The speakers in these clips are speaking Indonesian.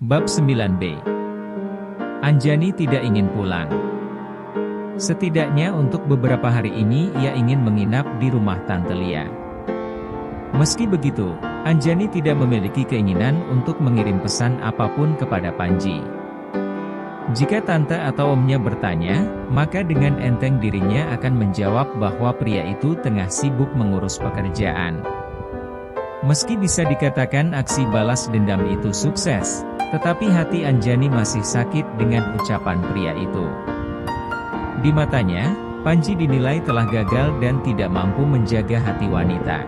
Bab 9b. Anjani tidak ingin pulang. Setidaknya untuk beberapa hari ini ia ingin menginap di rumah Tante Lia. Meski begitu, Anjani tidak memiliki keinginan untuk mengirim pesan apapun kepada Panji. Jika tante atau omnya bertanya, maka dengan enteng dirinya akan menjawab bahwa pria itu tengah sibuk mengurus pekerjaan. Meski bisa dikatakan aksi balas dendam itu sukses, tetapi hati Anjani masih sakit dengan ucapan pria itu. Di matanya, Panji dinilai telah gagal dan tidak mampu menjaga hati wanita.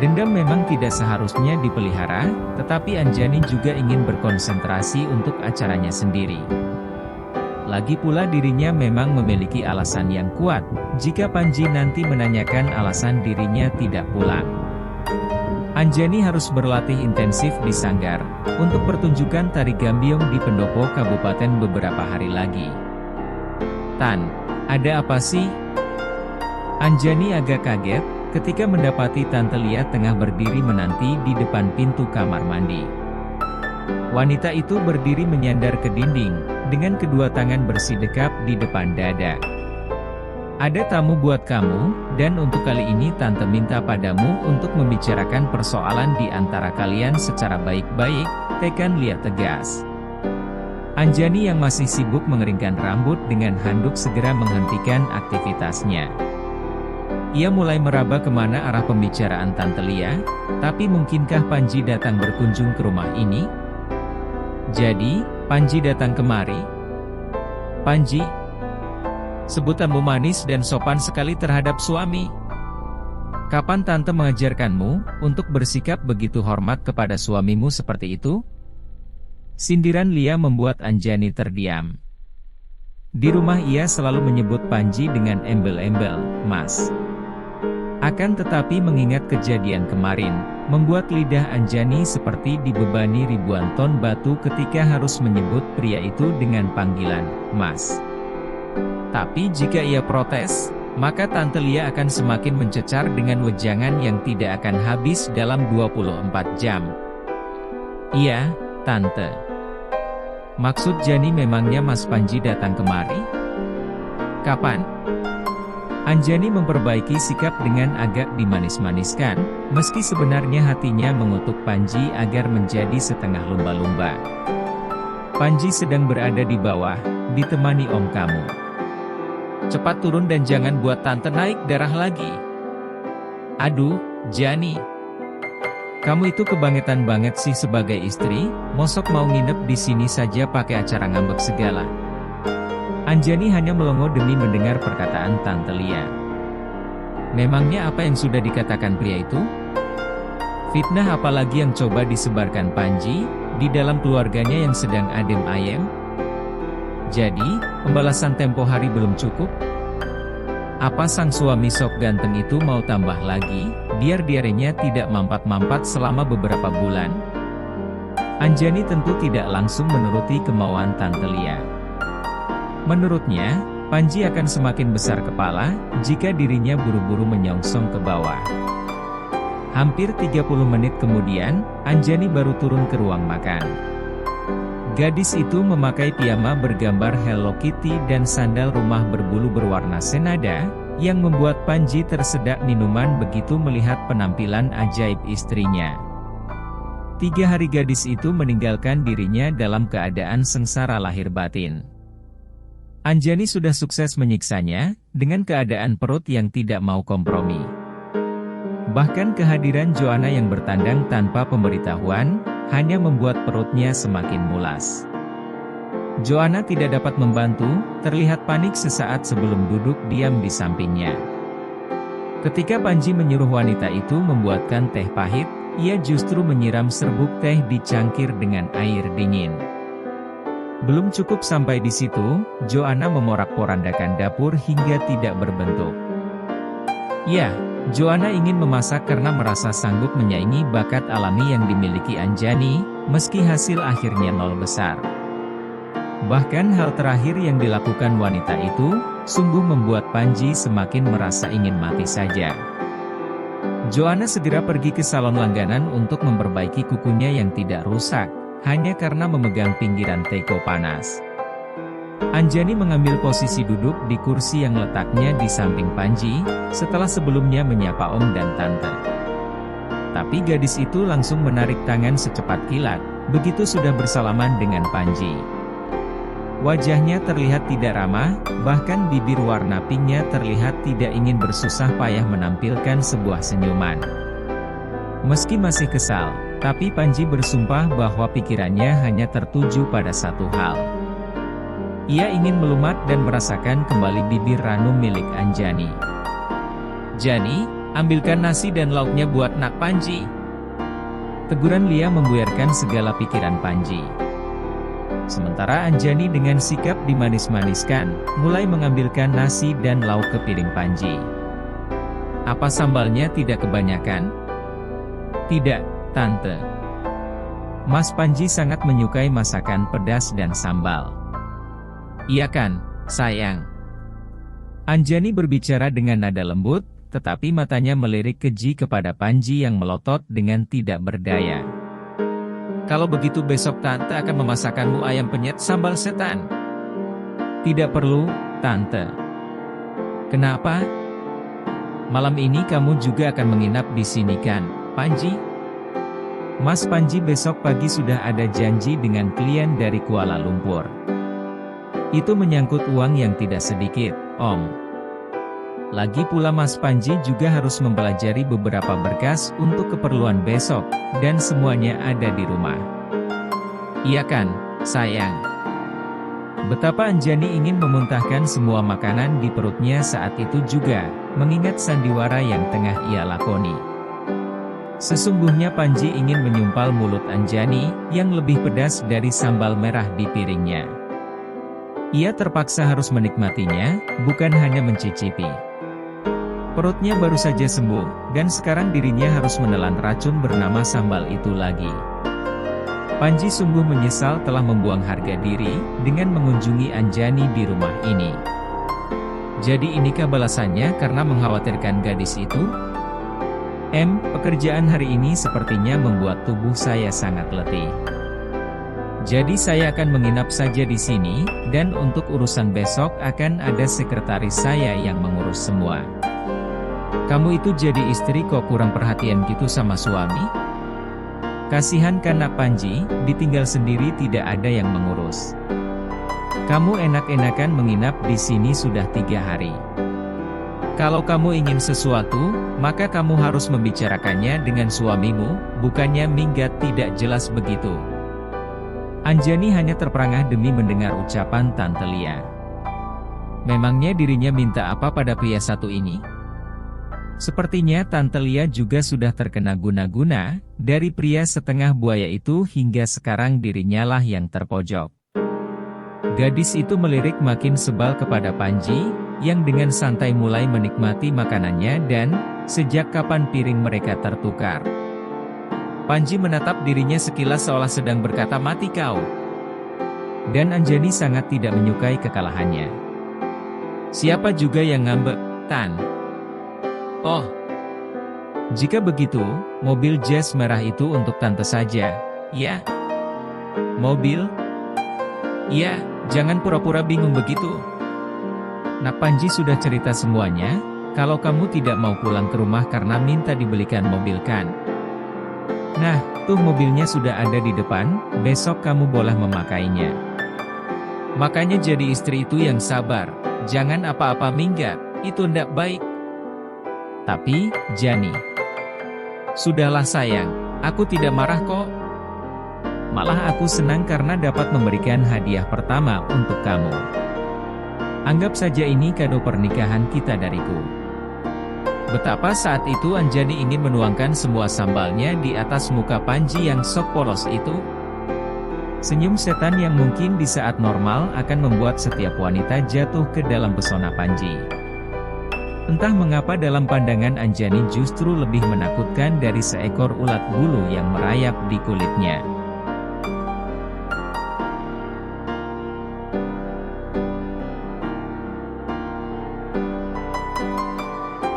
Dendam memang tidak seharusnya dipelihara, tetapi Anjani juga ingin berkonsentrasi untuk acaranya sendiri. Lagi pula dirinya memang memiliki alasan yang kuat, jika Panji nanti menanyakan alasan dirinya tidak pulang. Anjani harus berlatih intensif di sanggar, untuk pertunjukan tari gambiong di Pendopo Kabupaten beberapa hari lagi. Tan, ada apa sih? Anjani agak kaget, ketika mendapati Tante Lia tengah berdiri menanti di depan pintu kamar mandi. Wanita itu berdiri menyandar ke dinding, dengan kedua tangan bersidekap di depan dada. Ada tamu buat kamu, dan untuk kali ini Tante minta padamu untuk membicarakan persoalan di antara kalian secara baik-baik, tekan Lia tegas. Anjani yang masih sibuk mengeringkan rambut dengan handuk segera menghentikan aktivitasnya. Ia mulai meraba kemana arah pembicaraan Tante Lia, tapi mungkinkah Panji datang berkunjung ke rumah ini? Jadi, Panji datang kemari? Panji? Sebutanmu manis dan sopan sekali terhadap suami. Kapan Tante mengajarkanmu untuk bersikap begitu hormat kepada suamimu seperti itu? Sindiran Lia membuat Anjani terdiam. Di rumah ia selalu menyebut Panji dengan embel-embel, Mas. Akan tetapi mengingat kejadian kemarin, membuat lidah Anjani seperti dibebani ribuan ton batu ketika harus menyebut pria itu dengan panggilan, Mas. Tapi jika ia protes, maka Tante Lia akan semakin mencecar dengan wejangan yang tidak akan habis dalam 24 jam. Iya, Tante. Maksud Jani memangnya Mas Panji datang kemari? Kapan? Anjani memperbaiki sikap dengan agak dimanis-maniskan, meski sebenarnya hatinya mengutuk Panji agar menjadi setengah lumba-lumba. Panji sedang berada di bawah, ditemani om kamu. Cepat turun dan jangan buat Tante naik darah lagi. Aduh, Jani. Kamu itu kebangetan banget sih sebagai istri, mosok mau nginep di sini saja pakai acara ngambek segala. Anjani hanya melongo demi mendengar perkataan Tante Lia. Memangnya apa yang sudah dikatakan pria itu? Fitnah apalagi yang coba disebarkan Panji, di dalam keluarganya yang sedang adem ayem? Jadi, pembalasan tempo hari belum cukup? Apa sang suami sok ganteng itu mau tambah lagi, biar diarenya tidak mampat-mampat selama beberapa bulan? Anjani tentu tidak langsung menuruti kemauan Tante Lia. Menurutnya, Panji akan semakin besar kepala, jika dirinya buru-buru menyongsong ke bawah. Hampir 30 menit kemudian, Anjani baru turun ke ruang makan. Gadis itu memakai piyama bergambar Hello Kitty dan sandal rumah berbulu berwarna senada, yang membuat Panji tersedak minuman begitu melihat penampilan ajaib istrinya. 3 hari gadis itu meninggalkan dirinya dalam keadaan sengsara lahir batin. Anjani sudah sukses menyiksanya, dengan keadaan perut yang tidak mau kompromi. Bahkan kehadiran Joanna yang bertandang tanpa pemberitahuan, hanya membuat perutnya semakin mulas. Joanna tidak dapat membantu, terlihat panik sesaat sebelum duduk diam di sampingnya. Ketika Panji menyuruh wanita itu membuatkan teh pahit, ia justru menyiram serbuk teh di cangkir dengan air dingin. Belum cukup sampai di situ, Joanna memorak-porandakan dapur hingga tidak berbentuk. Ya, Joanna ingin memasak karena merasa sanggup menyaingi bakat alami yang dimiliki Anjani, meski hasil akhirnya nol besar. Bahkan hal terakhir yang dilakukan wanita itu, sungguh membuat Panji semakin merasa ingin mati saja. Joanna segera pergi ke salon langganan untuk memperbaiki kukunya yang tidak rusak, hanya karena memegang pinggiran teko panas. Anjani mengambil posisi duduk di kursi yang letaknya di samping Panji, setelah sebelumnya menyapa Om dan Tante. Tapi gadis itu langsung menarik tangan secepat kilat, begitu sudah bersalaman dengan Panji. Wajahnya terlihat tidak ramah, bahkan bibir warna pinknya terlihat tidak ingin bersusah payah menampilkan sebuah senyuman. Meski masih kesal, tapi Panji bersumpah bahwa pikirannya hanya tertuju pada satu hal. Ia ingin melumat dan merasakan kembali bibir ranum milik Anjani. "Jani, ambilkan nasi dan lauknya buat Nak Panji." Teguran Lia membuyarkan segala pikiran Panji. Sementara Anjani dengan sikap dimanis-maniskan, mulai mengambilkan nasi dan lauk ke piring Panji. "Apa sambalnya tidak kebanyakan?" "Tidak, Tante. Mas Panji sangat menyukai masakan pedas dan sambal." "Iya kan, sayang?" Anjani berbicara dengan nada lembut, tetapi matanya melirik keji kepada Panji yang melotot dengan tidak berdaya. "Kalau begitu besok Tante akan memasakkanmu ayam penyet sambal setan." "Tidak perlu, Tante." "Kenapa?" "Malam ini kamu juga akan menginap di sini kan, Panji?" "Mas Panji besok pagi sudah ada janji dengan klien dari Kuala Lumpur. Itu menyangkut uang yang tidak sedikit, Om. Lagi pula Mas Panji juga harus mempelajari beberapa berkas untuk keperluan besok, dan semuanya ada di rumah." "Iya kan, sayang?" Betapa Anjani ingin memuntahkan semua makanan di perutnya saat itu juga, mengingat sandiwara yang tengah ia lakoni. Sesungguhnya Panji ingin menyumpal mulut Anjani, yang lebih pedas dari sambal merah di piringnya. Ia terpaksa harus menikmatinya, bukan hanya mencicipi. Perutnya baru saja sembuh, dan sekarang dirinya harus menelan racun bernama sambal itu lagi. Panji sungguh menyesal telah membuang harga diri, dengan mengunjungi Anjani di rumah ini. Jadi inikah balasannya karena mengkhawatirkan gadis itu? Pekerjaan hari ini sepertinya membuat tubuh saya sangat letih. Jadi saya akan menginap saja di sini, dan untuk urusan besok akan ada sekretaris saya yang mengurus semua." "Kamu itu jadi istri kok kurang perhatian gitu sama suami? Kasihan kan Nak Panji, ditinggal sendiri tidak ada yang mengurus. Kamu enak-enakan menginap di sini sudah 3 hari. Kalau kamu ingin sesuatu, maka kamu harus membicarakannya dengan suamimu, bukannya minggat tidak jelas begitu." Anjani hanya terperangah demi mendengar ucapan Tante Lia. Memangnya dirinya minta apa pada pria satu ini? Sepertinya Tante Lia juga sudah terkena guna-guna, dari pria setengah buaya itu hingga sekarang dirinya lah yang terpojok. Gadis itu melirik makin sebal kepada Panji, yang dengan santai mulai menikmati makanannya dan, sejak kapan piring mereka tertukar. Panji menatap dirinya sekilas seolah sedang berkata mati kau. Dan Anjani sangat tidak menyukai kekalahannya. "Siapa juga yang ngambek, Tan?" "Oh, jika begitu, mobil Jazz merah itu untuk Tante saja, ya?" "Mobil? Iya, jangan pura-pura bingung begitu. Nak Panji sudah cerita semuanya, kalau kamu tidak mau pulang ke rumah karena minta dibelikan mobil kan? Nah, tuh mobilnya sudah ada di depan, besok kamu boleh memakainya. Makanya jadi istri itu yang sabar, jangan apa-apa minggat, itu ndak baik." "Tapi, Jani." "Sudahlah sayang, aku tidak marah kok. Malah aku senang karena dapat memberikan hadiah pertama untuk kamu. Anggap saja ini kado pernikahan kita dariku." Betapa saat itu Anjani ingin menuangkan semua sambalnya di atas muka Panji yang sok polos itu. Senyum setan yang mungkin di saat normal akan membuat setiap wanita jatuh ke dalam pesona Panji. Entah mengapa dalam pandangan Anjani justru lebih menakutkan dari seekor ulat bulu yang merayap di kulitnya.